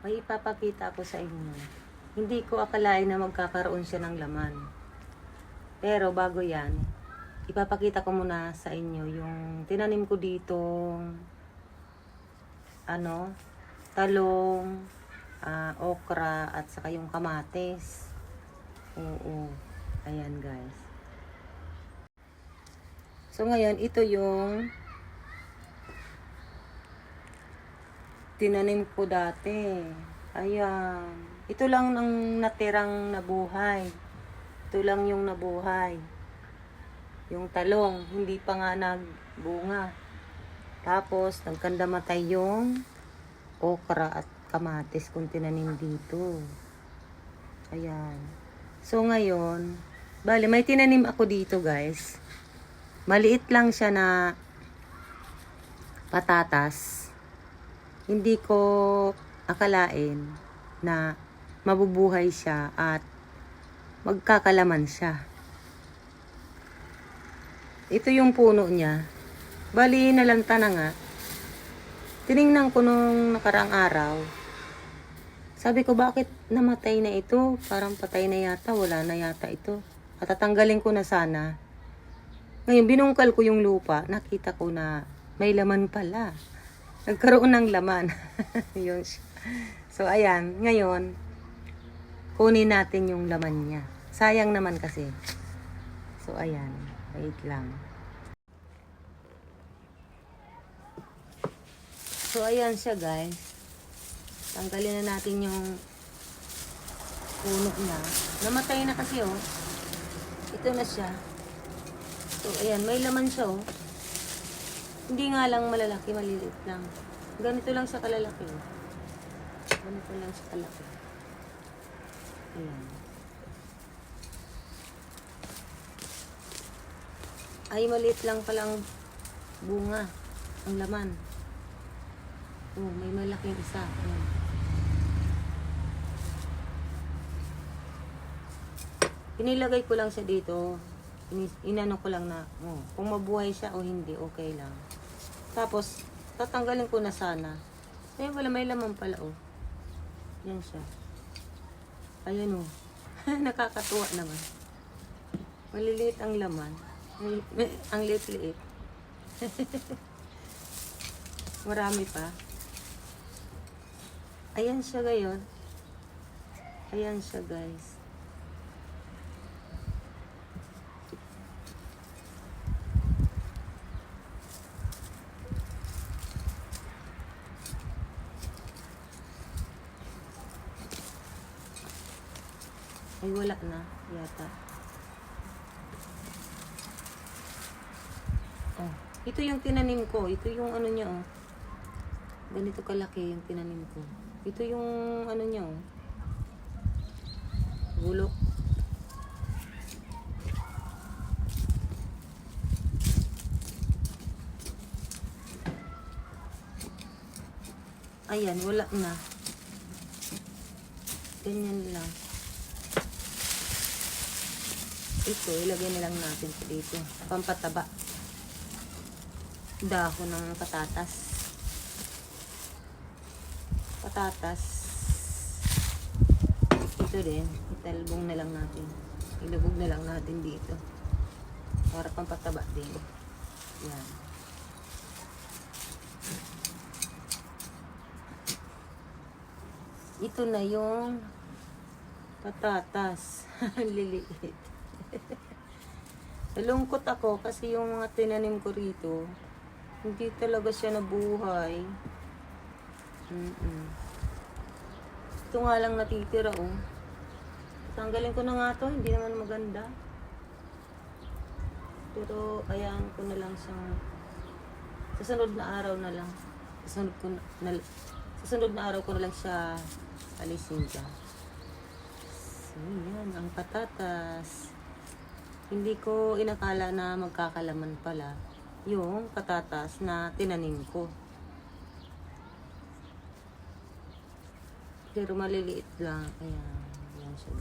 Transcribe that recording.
May ipapakita ko sa inyo. Hindi ko akalain na magkakaroon siya ng laman. Pero bago yan, ipapakita ko muna sa inyo yung tinanim ko dito, talong, okra, at saka yung kamatis. Oo. Ayan guys. So ngayon, ito yung tinanim ko dati. Ayan. Ito lang ang natirang nabuhay. Ito lang yung nabuhay. Yung talong, hindi pa nga nagbunga. Tapos, nagkandamatay yung okra at kamatis kung tinanim dito. Ayan. So, ngayon, bali, may tinanim ako dito, guys. Maliit lang siya na patatas. Hindi ko akalain na mabubuhay siya at magkakalaman siya. Ito yung puno niya. Bali, nalanta na nga. Tiningnan ko nung nakarang araw. Sabi ko, bakit namatay na ito? Parang patay na yata. Wala na yata ito. At tatanggalin ko na sana. Ngayon, binungkal ko yung lupa. Nakita ko na may laman pala. Nagkaroon ng laman. Yun siya. So, ayan. Ngayon, kunin natin yung laman niya. Sayang naman kasi. So, ayan. Wait lang. So, ayan siya, guys. Tanggalin na natin yung puno niya. Namatay na kasi, oh. Ito na siya. So, ayan. May laman siya, oh. Hindi nga lang malalaki, maliliit lang. Ganito lang siya kalalaki. Ganito lang siya kalaki. Ayan. Ay, maliit lang palang bunga. Ang laman. Oh, may malaking isa. Ayan. Pinilagay ko lang siya dito. Inano ko lang na, kung mabuhay siya o hindi, okay lang. Tapos, tatanggalin ko na sana. Ayun pala, may laman pala, oh. Yan siya. Ayan, oh. Nakakatuwa naman. Maliliit ang laman. Ang liit-liit. Marami pa. Ayan siya ngayon. Ayan siya, guys. Ay, wala na yata. Oh, ito yung tinanim ko. Ito yung ano niya, oh. Ganito kalaki yung tinanim ko. Ito yung ano niya, oh. Bulok. Ayan, wala na. Ganyan lang. Ito, ilagay na lang natin dito. Pampataba. Dahon ng patatas. Patatas. Ito din. Italbong na lang natin. Ilubog na lang natin dito. Para pampataba din. Yan. Ito na yung patatas. Liliit. Nalungkot ako kasi yung mga tinanim ko rito, hindi talaga siya nabuhay. Ito nga lang natitira, oh. Tanggalin ko na nga to, hindi naman maganda. Pero ayan ko na lang siyang sa sunod na araw na lang. Sa sunod na araw ko na lang siya alisin dyan. So, yan ang patatas. Hindi ko inakala na magkakalaman pala yung patatas na tinanim ko. Pero maliliit lang. Ayan. Ayan siya.